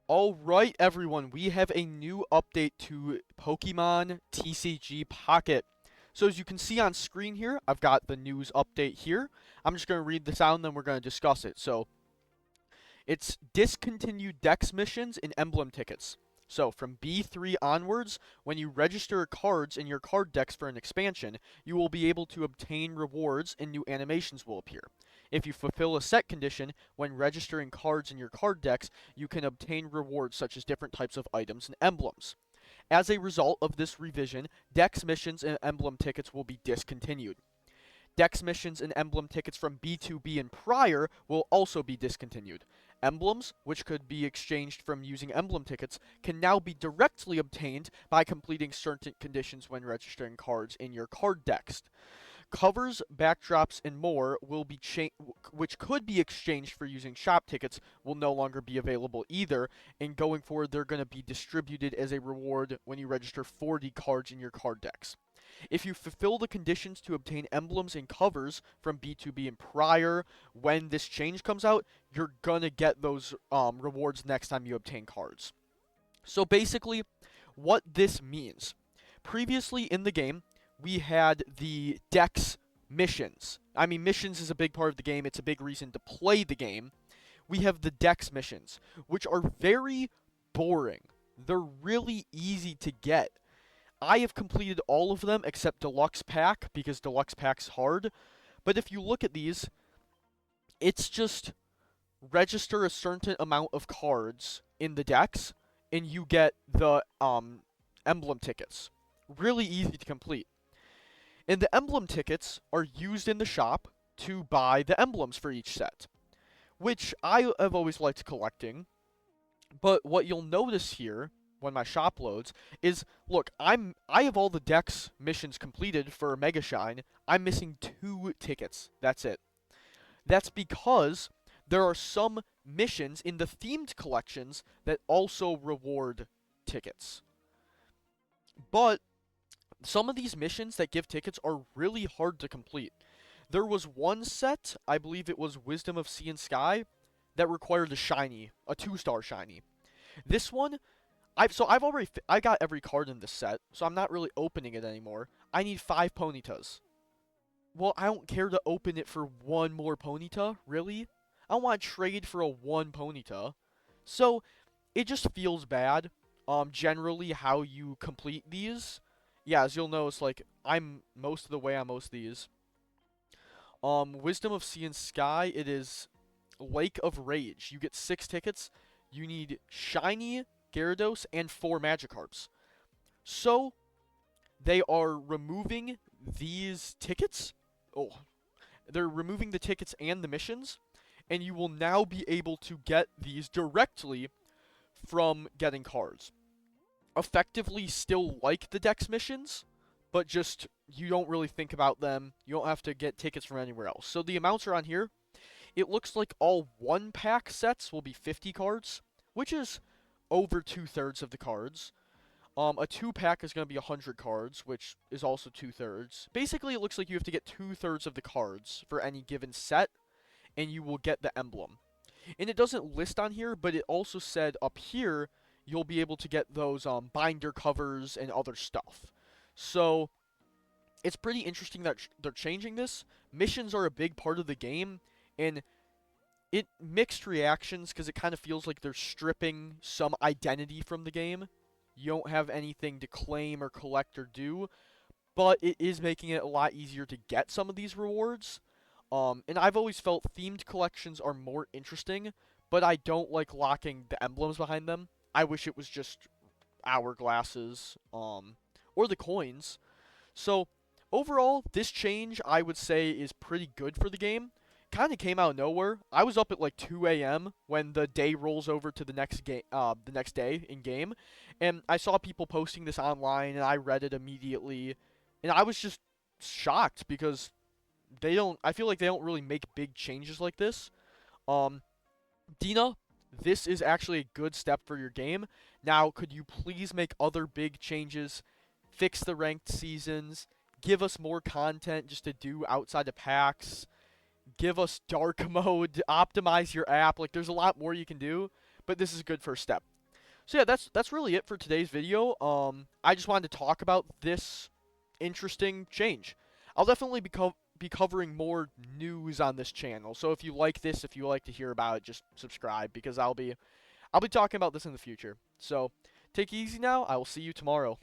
Alright everyone, we have a new update to Pokemon TCG Pocket. So as you can see on screen here, I've got the news update here. I'm just going to read this out and then we're going to discuss it. So it's discontinued Dex missions and Emblem tickets. So from B3 onwards, when you register cards in your card decks for an expansion, you will be able to obtain rewards and new animations will appear. If you fulfill a set condition, when registering cards in your card decks, you can obtain rewards such as different types of items and emblems. As a result of this revision, Dex missions and Emblem tickets will be discontinued. Dex missions and Emblem tickets from B2B and prior will also be discontinued. Emblems, which could be exchanged from using Emblem tickets, can now be directly obtained by completing certain conditions when registering cards in your card decks. Covers, backdrops, and more will be which could be exchanged for using shop tickets will no longer be available either, and going forward they're going to be distributed as a reward when you register 40 cards in your card decks. If you fulfill the conditions to obtain emblems and covers from B2B and prior, when this change comes out, you're gonna get those rewards next time you obtain cards. So basically, what this means. Previously in the game, we had the Dex missions. I mean, missions is a big part of the game. It's a big reason to play the game. We have the Dex missions, which are very boring. They're really easy to get. I have completed all of them except Deluxe Pack because Deluxe Pack's hard. But if you look at these, it's just register a certain amount of cards in the decks and you get the emblem tickets. Really easy to complete. And the emblem tickets are used in the shop to buy the emblems for each set, which I have always liked collecting. But what you'll notice here when my shop loads is, look, I have all the Dex missions completed for Mega Shine. I'm missing 2 tickets. That's it. That's because there are some missions in the themed collections that also reward tickets. But some of these missions that give tickets are really hard to complete. There was one set, I believe it was Wisdom of Sea and Sky, that required a shiny, a 2-star shiny. This one, I got every card in this set, so I'm not really opening it anymore. I need 5 Ponytas. Well, I don't care to open it for one more Ponyta, really. I don't want to trade for a 1 Ponyta. So, it just feels bad, generally how you complete these. Yeah, as you'll notice, like, I'm most of the way on most of these. Wisdom of Sea and Sky, it is Lake of Rage. You get 6 tickets. You need Shiny, Gyarados, and 4 Magikarps. So, they are removing these tickets. Oh, they're removing the tickets and the missions, and you will now be able to get these directly from getting cards. Effectively still like the Dex missions, but just you don't really think about them. You don't have to get tickets from anywhere else. So the amounts are on here. It looks like all 1-pack sets will be 50 cards, which is over 2/3 of the cards. A 2-pack is going to be 100 cards, which is also 2/3. Basically, it looks like you have to get 2/3 of the cards for any given set, and you will get the emblem. And it doesn't list on here, but it also said up here you'll be able to get those binder covers and other stuff. So it's pretty interesting that they're changing this. Missions are a big part of the game, and it mixed reactions because it kind of feels like they're stripping some identity from the game. You don't have anything to claim or collect or do, but it is making it a lot easier to get some of these rewards. And I've always felt themed collections are more interesting, but I don't like locking the emblems behind them. I wish it was just hourglasses, or the coins. So overall, this change I would say is pretty good for the game. Kind of came out of nowhere. I was up at like 2 a.m. when the day rolls over to the next day in game, and I saw people posting this online, and I read it immediately, and I was just shocked because they don't. I feel like they don't really make big changes like this. Um, Dina, this is actually a good step for your game. Now, could you please make other big changes? Fix the ranked seasons. Give us more content just to do outside of packs. Give us dark mode. Optimize your app. Like, there's a lot more you can do, but this is a good first step. So yeah, that's really it for today's video. I just wanted to talk about this interesting change. I'll definitely be covering more news on this channel. So if you like this, if you like to hear about it, just subscribe because I'll be talking about this in the future. So take it easy now. I will see you tomorrow.